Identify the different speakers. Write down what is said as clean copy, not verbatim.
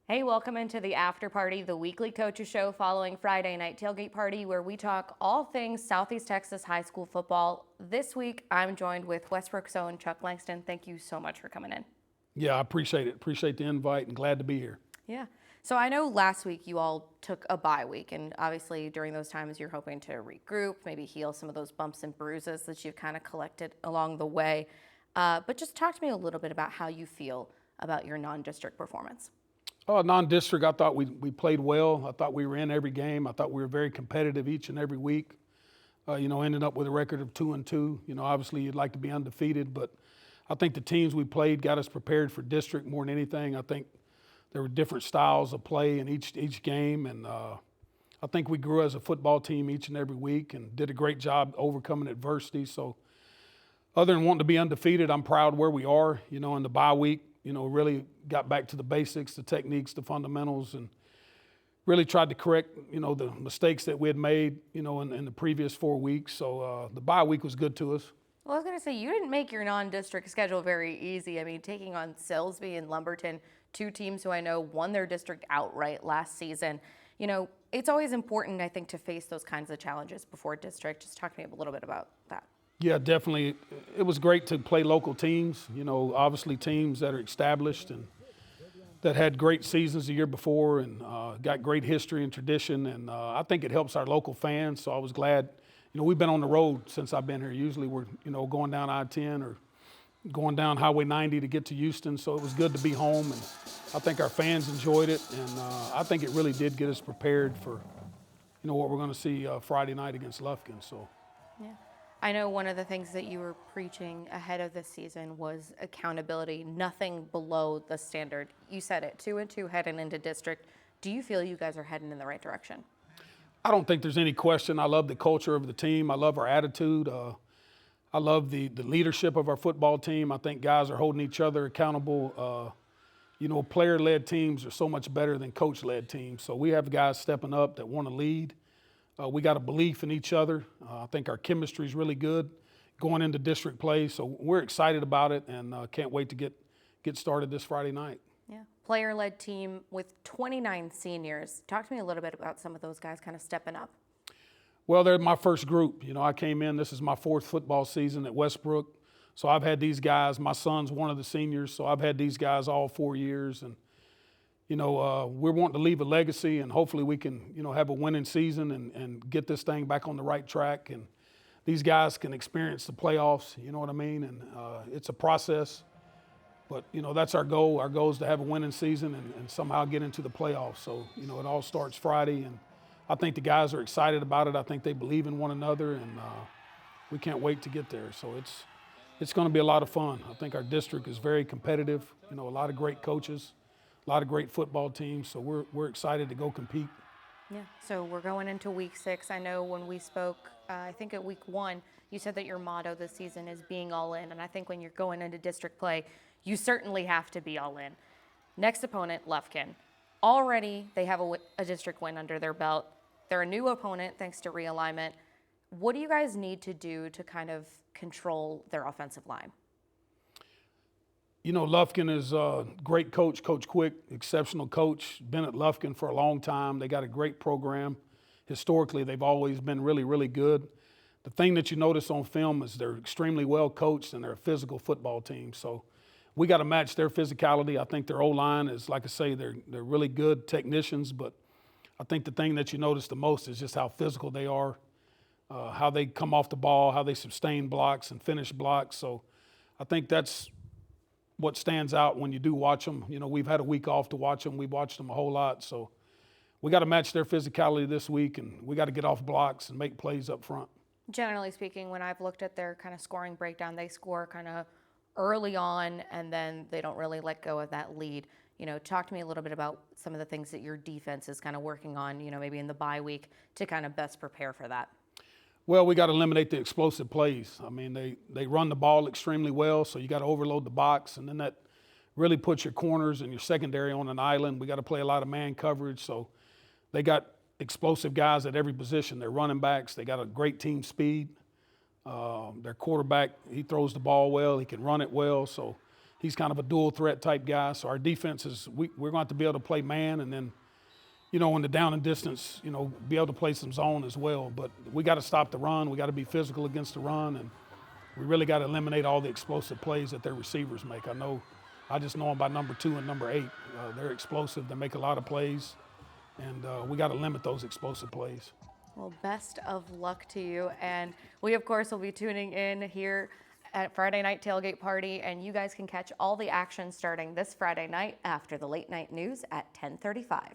Speaker 1: Hey, welcome into the After Party, the weekly coaches show following Friday night tailgate party, where we talk all things Southeast Texas high school football. This week, I'm joined with West Brook's own Chuck Langston. Thank you so much for coming in.
Speaker 2: Yeah, I appreciate it. Appreciate the invite and glad to be here.
Speaker 1: Yeah. So I know last week you all took a bye week, and obviously during those times you're hoping to regroup, maybe heal some of those bumps and bruises that you've kind of collected along the way. But just talk to me a little bit about how you feel about your non-district performance.
Speaker 2: Non-district, I thought we played well. I thought we were in every game. I thought we were very competitive each and every week. Ended up with a record of 2-2. Obviously you'd like to be undefeated, but I think the teams we played got us prepared for district more than anything. I think there were different styles of play in each game, and I think we grew as a football team each and every week and did a great job overcoming adversity. So other than wanting to be undefeated, I'm proud where we are, in the bye week. Really got back to the basics, the techniques, the fundamentals, and really tried to correct, the mistakes that we had made, in the previous 4 weeks. So the bye week was good to us.
Speaker 1: Well, I was going to say, you didn't make your non-district schedule very easy. I mean, taking on Silsbee and Lumberton, two teams who I know won their district outright last season. It's always important, I think, to face those kinds of challenges before district. Just talk to me a little bit about that.
Speaker 2: Yeah, definitely. It was great to play local teams, obviously teams that are established and that had great seasons the year before and got great history and tradition. And I think it helps our local fans. So I was glad. We've been on the road since I've been here. Usually we're, going down I-10 or going down Highway 90 to get to Houston. So it was good to be home. And I think our fans enjoyed it. And I think it really did get us prepared for, what we're going to see Friday night against Lufkin. So.
Speaker 1: Yeah. I know one of the things that you were preaching ahead of this season was accountability, nothing below the standard. You said it, 2-2 heading into district. Do you feel you guys are heading in the right direction?
Speaker 2: I don't think there's any question. I love the culture of the team. I love our attitude. I love the leadership of our football team. I think guys are holding each other accountable. Player-led teams are so much better than coach-led teams. So we have guys stepping up that want to lead. We got a belief in each other. I think our chemistry is really good going into district play. So we're excited about it and can't wait to get started this Friday night.
Speaker 1: Yeah, player-led team with 29 seniors. Talk to me a little bit about some of those guys kind of stepping up.
Speaker 2: Well, they're my first group. I came in, this is my 4th football season at West Brook. So I've had these guys, my son's one of the seniors, so I've had these guys all 4 years. And we're wanting to leave a legacy, and hopefully we can, have a winning season and get this thing back on the right track. And these guys can experience the playoffs, you know what I mean? And it's a process, but, that's our goal. Our goal is to have a winning season and somehow get into the playoffs. So, it all starts Friday, and I think the guys are excited about it. I think they believe in one another, and we can't wait to get there. So it's going to be a lot of fun. I think our district is very competitive, a lot of great coaches. A lot of great football teams, so we're excited to go compete.
Speaker 1: Yeah, so we're going into week 6. I know when we spoke, I think at week 1, you said that your motto this season is being all in, and I think when you're going into district play, you certainly have to be all in. Next opponent, Lufkin. Already, they have a district win under their belt. They're a new opponent thanks to realignment. What do you guys need to do to kind of control their offensive line?
Speaker 2: Lufkin is a great coach, Coach Quick, exceptional coach. Been at Lufkin for a long time. They got a great program. Historically, they've always been really, really good. The thing that you notice on film is they're extremely well coached and they're a physical football team. So we got to match their physicality. I think their O-line is, like I say, they're really good technicians, but I think the thing that you notice the most is just how physical they are, how they come off the ball, how they sustain blocks and finish blocks. So I think that's what stands out when you do watch them. We've had a week off to watch them. We've watched them a whole lot. So we got to match their physicality this week, and we got to get off blocks and make plays up front.
Speaker 1: Generally speaking, when I've looked at their kind of scoring breakdown, they score kind of early on, and then they don't really let go of that lead. Talk to me a little bit about some of the things that your defense is kind of working on, maybe in the bye week to kind of best prepare for that.
Speaker 2: Well, we got to eliminate the explosive plays. I mean, they run the ball extremely well, so you got to overload the box, and then that really puts your corners and your secondary on an island. We got to play a lot of man coverage, so they got explosive guys at every position. They're running backs. They got a great team speed. Their quarterback, he throws the ball well. He can run it well, so He's kind of a dual threat type guy. So our defense is, we're going to have to be able to play man, and then, you know, in the down and distance, you know, be able to play some zone as well. But we got to stop the run. We got to be physical against the run, and we really got to eliminate all the explosive plays that their receivers make. I just know them by number 2 and number 8. They're explosive. They make a lot of plays, and we got to limit those explosive plays.
Speaker 1: Well, best of luck to you. And we, of course, will be tuning in here at Friday Night Tailgate Party, and you guys can catch all the action starting this Friday night after the late night news at 10:35.